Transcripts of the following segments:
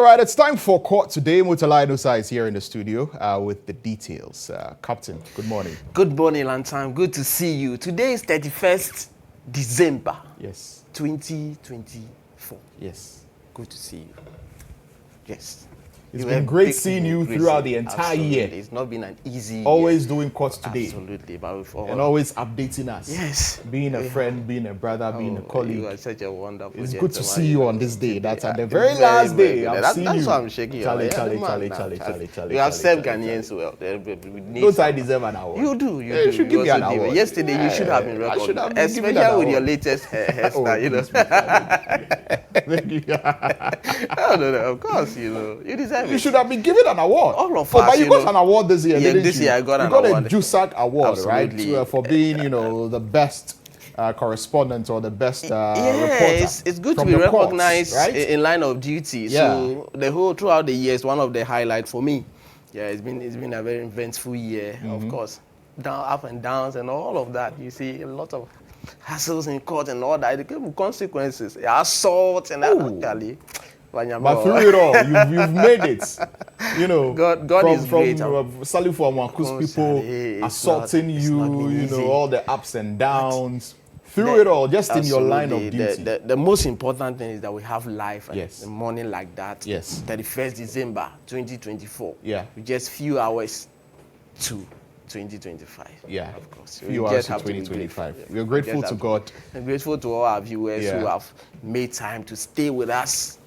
All right, it's time for court today. Murtala Inusah is here in the studio with the details. Captain, good morning. Good morning, Lantam. Good to see you. Today is 31st December. Yes. 2024. Yes. Good to see you. Yes. It's been great seeing you throughout the entire year. It's not been an easy always year. doing courts today. Absolutely. But with all and always updating us. Yes. Being a friend, being a brother, being a colleague. You are such a wonderful It's gentleman. good to see you on this day. That's at the very last day I've seen you. That's why I'm shaking. Charlie. You have served Ghanaians well. Don't I deserve an award? You do. You should give me an award. Yesterday, you should have been recognized. Especially with your latest hairstyle, you know. No, of course, you know. You deserve it. You should have been given an award. All of us, but you got an award this year, didn't you? This year I got an award. You got a GHOne award, absolutely. right? For being, the best correspondent or the best reporter. It's good to be recognized courts, right? In line of duty. So throughout the year is one of the highlights for me. Yeah, it's been a very eventful year, of course. Up and downs and all of that. You see a lot of hassles in court and all that. The consequences, assault and actually. But through it all, you've made it. You know, God is great. Salute for Marcus people assaulting you, all the ups and downs. Through it all, just in your line of duty. The most important thing is that we have life and a morning like that. Yes. 31st December 2024. Yeah. With just few hours to 2025. Yeah, of course. Few hours to 2025. We're grateful to God. And grateful to all our viewers who have made time to stay with us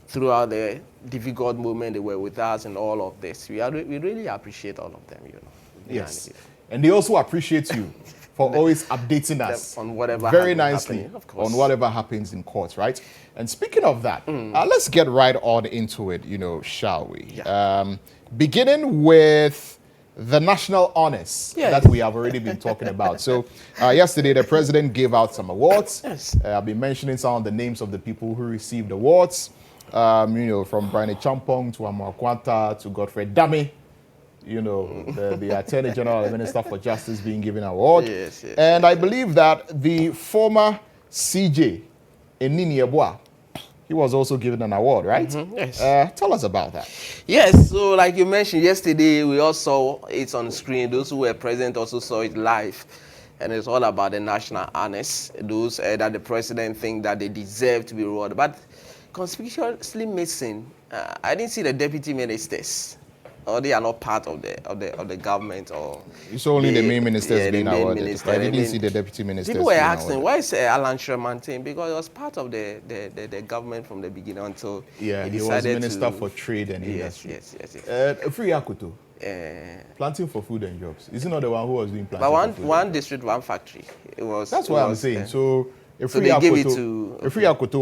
throughout the difficult moment they were with us and all of this. We really appreciate all of them, Yes. And they also appreciate you for always updating us on whatever very nicely on whatever happens in court, right? And speaking of that, let's get right on into it, shall we? Yeah. Beginning with the national honors that we have already been talking about. So yesterday, the president gave out some awards. Yes. I've been mentioning some of the names of the people who received awards. From Brian Champong to Amarkwanta to Godfrey Dame, the Attorney General and Minister for Justice being given an award. Yes, and I believe that the former CJ, Enini Yeboah, he was also given an award, right? Yes. Tell us about that. Yes, so like you mentioned yesterday, we all saw it on screen. Those who were present also saw it live. And it's all about the national honors, those that the president think that they deserve to be rewarded. But conspicuously missing, I didn't see the deputy ministers, or they are not part of the government, or it's only the main ministers being awarded. I didn't see the deputy ministers. People were asking, why is Alan Shermantin? Because it was part of the government from the beginning until he was Minister for Trade and Industry. Yes. Free Akuto. Planting for food and jobs. Is it not the one who was doing planting? But one district, one factory. That's what I'm saying. So they gave it to Free Akuto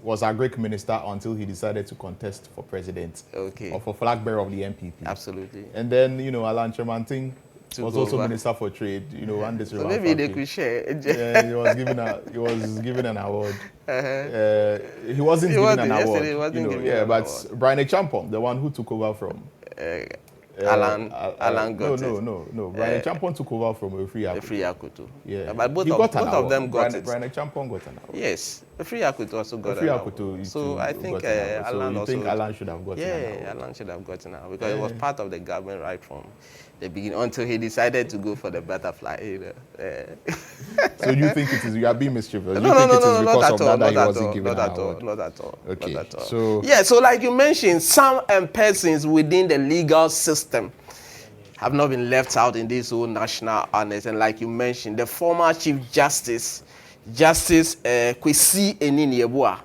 was our Greek minister until he decided to contest for president. Or for flag bearer of the MPP. Absolutely. And then Alan Chairman was also Minister for Trade. One district. So maybe they could share. He was given an award. He wasn't given an award. But Brian Champong, the one who took over from Alan got it. No. Brian Champong took over from Free Akuto. Yeah. But both of them got it. Brian Champong got an award. Yes. Free Akuto also got an award. So I think Alan also. You think Alan should have gotten an award? Yeah, Alan should have gotten an award because it was part of the government right from the beginning until he decided to go for the butterfly. So you think you are being mischievous? No, Because of that he wasn't given an award? Not at all. Okay. Not at all. So like you mentioned, some persons within the legal system have not been left out in this whole national honors. And like you mentioned, the former Chief Justice Kwesi Enini Yeboah,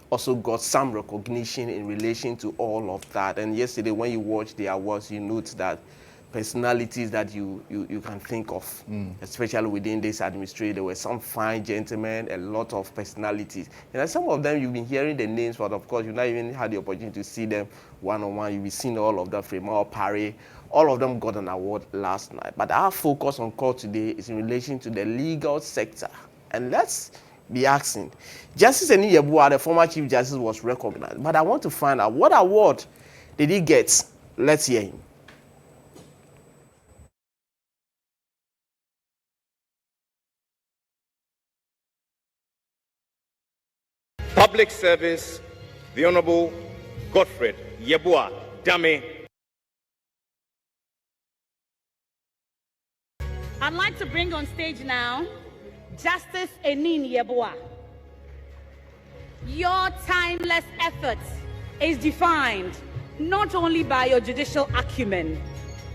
also got some recognition in relation to all of that. And yesterday, when you watch the awards, you note that personalities that you can think of, especially within this administration. There were some fine gentlemen, a lot of personalities. And some of them you've been hearing the names, but of course you've not even had the opportunity to see them one-on-one. You've been seeing all of them, Fremont, Parry, all of them got an award last night. But our focus on court today is in relation to the legal sector. And let's be asking, Justice Enini Yeboah, the former Chief Justice, was recognized. But I want to find out, what award did he get? Let's hear him. Public Service, the Honorable Godfred Yeboah Dame. I'd like to bring on stage now Justice Enin Yeboah. Your timeless effort is defined not only by your judicial acumen,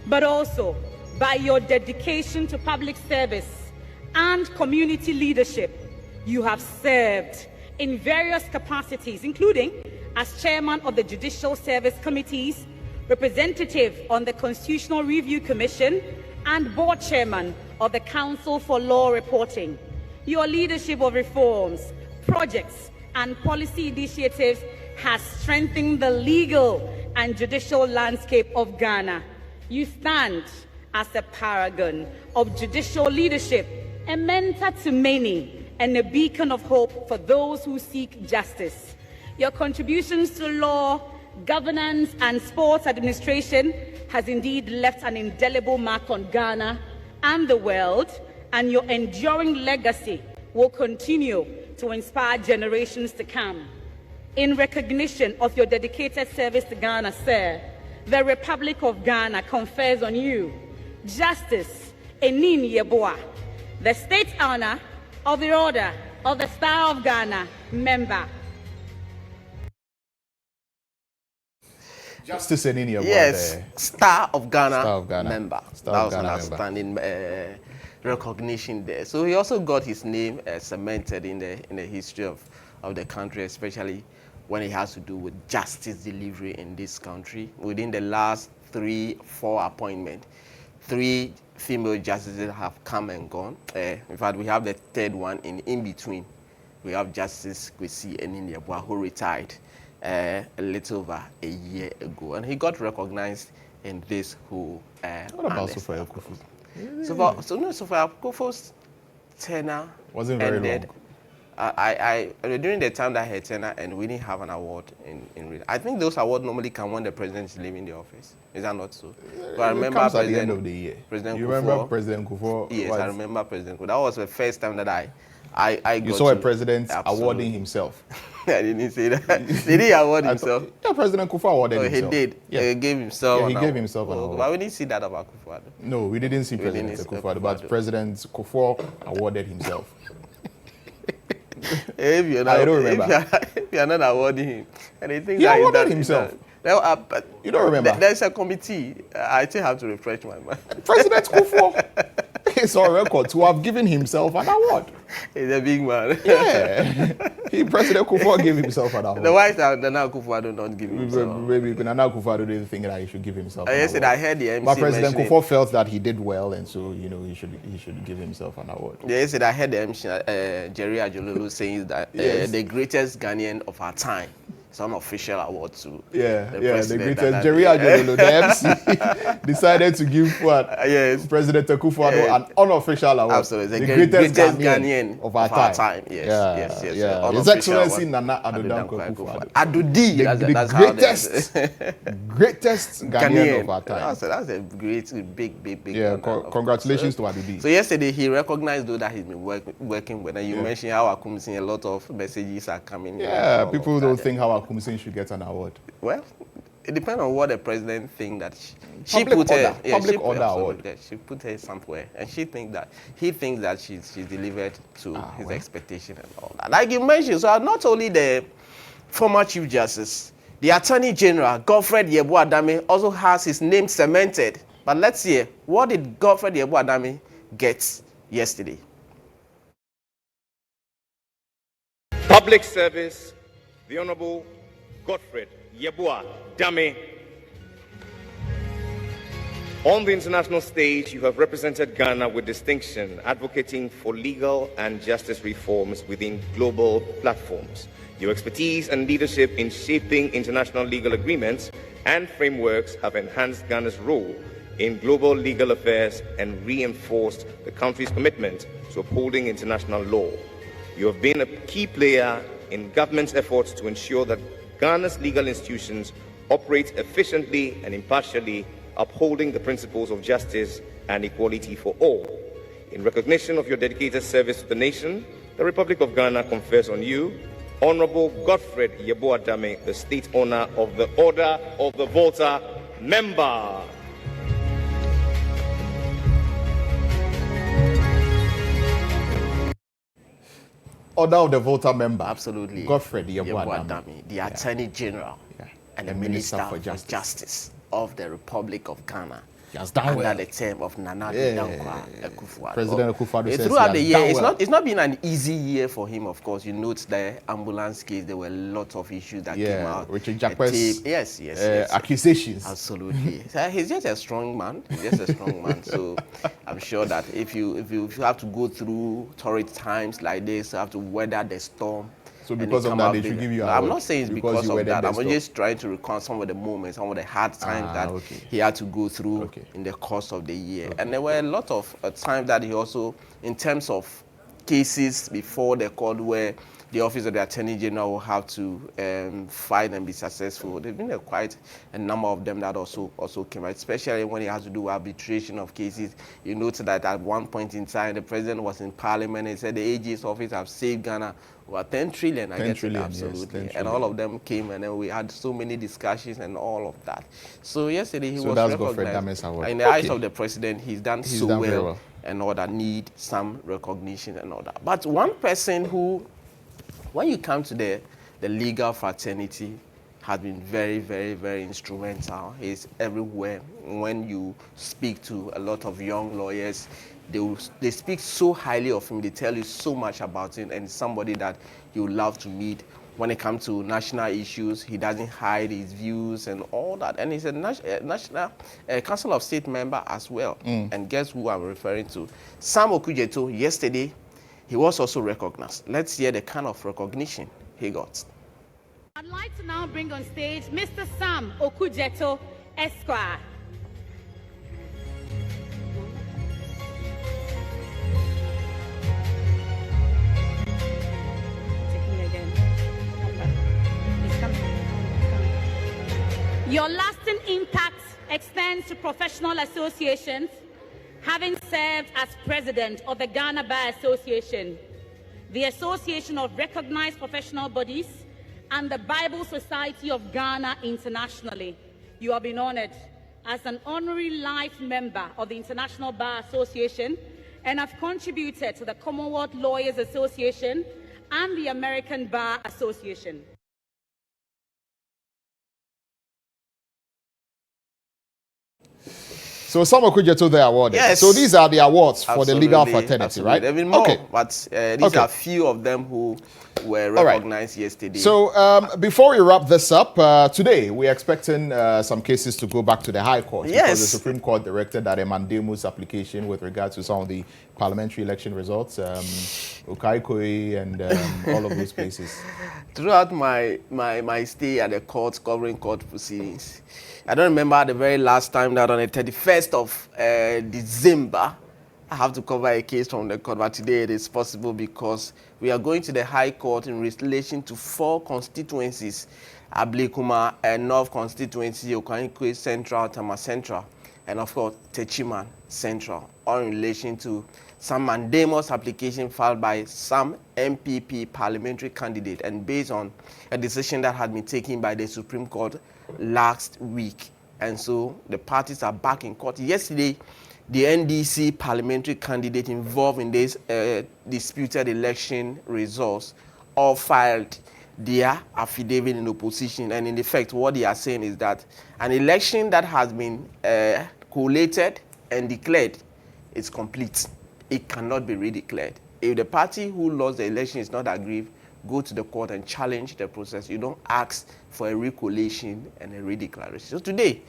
but also by your dedication to public service and community leadership. You have served in various capacities, including as chairman of the Judicial Service Committees, representative on the Constitutional Review Commission, and board chairman of the Council for Law Reporting. Your leadership of reforms, projects, and policy initiatives has strengthened the legal and judicial landscape of Ghana. You stand as a paragon of judicial leadership, a mentor to many, and a beacon of hope for those who seek justice. Your contributions to law, governance, and sports administration has indeed left an indelible mark on Ghana and the world, and your enduring legacy will continue to inspire generations to come. In recognition of your dedicated service to Ghana, sir, the Republic of Ghana confers on you Justice Enin Yeboah, the State Honor of the Order of the Star of Ghana member. Justice Enin Yeboah. Yes, Star of Ghana, Star of Ghana member. Star that of was Ghana an outstanding recognition there. So he also got his name cemented in the history of the country, especially when it has to do with justice delivery in this country. Within the last 3-4 appointments, 3 female justices have come and gone. In fact, we have the third one in between. We have Justice Kwesi Enin Yeboah, who retired a little over a year ago, and he got recognized in this whole. What about Sophia Akufo? Sophia Akufo's tenure wasn't very ended. long. During the time that her tenure, and we didn't have an award in. I think those awards normally come when the president is leaving the office. Is that not so? But I remember comes at the end of the year. President you Kufuor, remember President Kufuor? Yes, I remember President Kufuor. That was the first time that I you saw a president awarding himself. I didn't say that. Did he award himself? Yeah, President Kufuor awarded himself. He did. Yeah. He gave himself. Yeah, he gave himself an award. But we didn't see that about Akufo-Addo. No, we didn't see President Akufo-Addo, but President Kufuor awarded himself. I don't remember. If you are not awarding him, and he thinks he awarded himself. You don't remember? There's a committee. I still have to refresh my mind. President Kufuor is on record to have given himself an award. He's a big man. Yeah. President Kufuor gave himself an award. The why is that Nana Akufo-Addo don't give himself? Maybe Nana Akufo-Addo didn't think that he should give himself an award. I heard the MC but President Kufuor felt that he did well, and so he should give himself an award. Yes, I heard the MC Jerry Ajololo saying that the greatest Ghanaian of our time. Some official award to the greatest Jerry Ajololo, the MC, decided to give President Akufo-Addo an unofficial award. Absolutely, the greatest Ghanaian of our time. Yes. His Excellency Nana Addo Akufo-Addo. Adodi, the greatest Ghanaian of our time. That's a great, big. Yeah, congratulations to Adodi. So yesterday he recognized though that he's been working with, and you mentioned how Akumsin, a lot of messages are coming. Yeah, people don't think how Akumsin should get an award. Well, it depends on what the president thinks that she put her somewhere, and he thinks that she's delivered to his expectation and all that. Like you mentioned, so not only the former Chief Justice, the Attorney General Godfred Yeboah Dame also has his name cemented. But let's hear, what did Godfred Yeboah Dame get yesterday? Public service, the Honorable Godfred Yeboah Dame. On the international stage, you have represented Ghana with distinction, advocating for legal and justice reforms within global platforms. Your expertise and leadership in shaping international legal agreements and frameworks have enhanced Ghana's role in global legal affairs and reinforced the country's commitment to upholding international law. You have been a key player in government's efforts to ensure that Ghana's legal institutions operate efficiently and impartially, upholding the principles of justice and equality for all. In recognition of your dedicated service to the nation, the Republic of Ghana confers on you Honorable Godfred Yeboah-Dame, the state owner of the Order of the Volta member. Order of the Volta member. Absolutely. Godfred Yeboah-Dame. Yeboah-Dame, the Attorney General and the Minister for Justice of the Republic of Ghana. He has done under well. the term of Nana Akufo-Addo. President Akufo-Addo says throughout the he year, has done well. it's not been an easy year for him. Of course, you note the ambulance case. There were lots of issues that came out. Richard Jacquez, yes, accusations. Absolutely. So he's just a strong man. He's just a strong man. So I'm sure that if you have to go through torrid times like this, you have to weather the storm. So because of that, they should give you an I'm award not saying it's because of that. I'm storm. just trying to recall some of the moments, some of the hard times that he had to go through in the course of the year. And there were a lot of times that he also, in terms of cases before the court where the Office of the Attorney General will have to fight and be successful. There's been quite a number of them that also came out, especially when it has to do with arbitration of cases. You notice that at one point in time, the president was in Parliament and said the AG's office have saved Ghana over 10 trillion, I guess. Absolutely. Yes, and all of them came, and then we had so many discussions and all of that. So yesterday he was recognized. In the eyes of the president, he's done so well and all that, need some recognition and all that. But one person who, when you come to the legal fraternity, has been very, very, very instrumental. He's everywhere. When you speak to a lot of young lawyers, they speak so highly of him. They tell you so much about him, and somebody that you love to meet. When it comes to national issues, he doesn't hide his views and all that. And he's a national Council of State member as well. And guess who I'm referring to? Sam Okudzeto, yesterday, he was also recognized. Let's hear the kind of recognition he got. I'd like to now bring on stage Mr. Sam Okudzeto, Esquire. Your lasting impact extends to professional associations, having served as president of the Ghana Bar Association, the Association of Recognized Professional Bodies, and the Bible Society of Ghana internationally. You have been honored as an honorary life member of the International Bar Association and have contributed to the Commonwealth Lawyers Association and the American Bar Association. So Sam Okudzeto they awarded. Yes. So these are the awards for the legal fraternity, right? There have been more, but these are few of them who were recognized yesterday. So before we wrap this up, today we're expecting some cases to go back to the High Court. Yes. Because the Supreme Court directed that a Mandamus application with regard to some of the parliamentary election results, Okaikoi and all of those places. Throughout my stay at the court, covering court proceedings, I don't remember the very last time that on the 31st of December, I have to cover a case from the court, but today it is possible because we are going to the High Court in relation to 4 constituencies, Ablekuma and North Constituency, Okaikoi Central, Tama Central, and of course, Techiman Central, all in relation to some Mandamus application filed by some MPP parliamentary candidate and based on a decision that had been taken by the Supreme Court last week. And so the parties are back in court. Yesterday, the NDC parliamentary candidate involved in this disputed election results all filed their affidavit in opposition. And in effect, what they are saying is that an election that has been collated and declared is complete. It cannot be redeclared. If the party who lost the election is not aggrieved, go to the court and challenge the process. You don't ask for a recollation and a redeclaration. So today,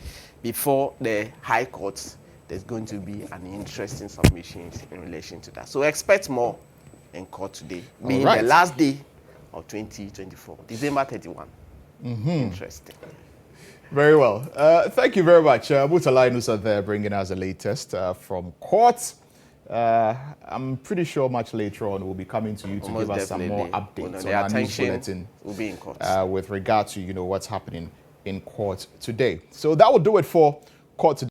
before the High Court, there's going to be an interesting submission in relation to that. So expect more in court today, being the last day of 2024, December 31. Interesting. Very well. Thank you very much. Murtala Inusah there bringing us the latest from court. I'm pretty sure much later on we'll be coming to you to give us some more updates on our news bulletin will be in court. With regard to what's happening in court today. So that will do it for court today.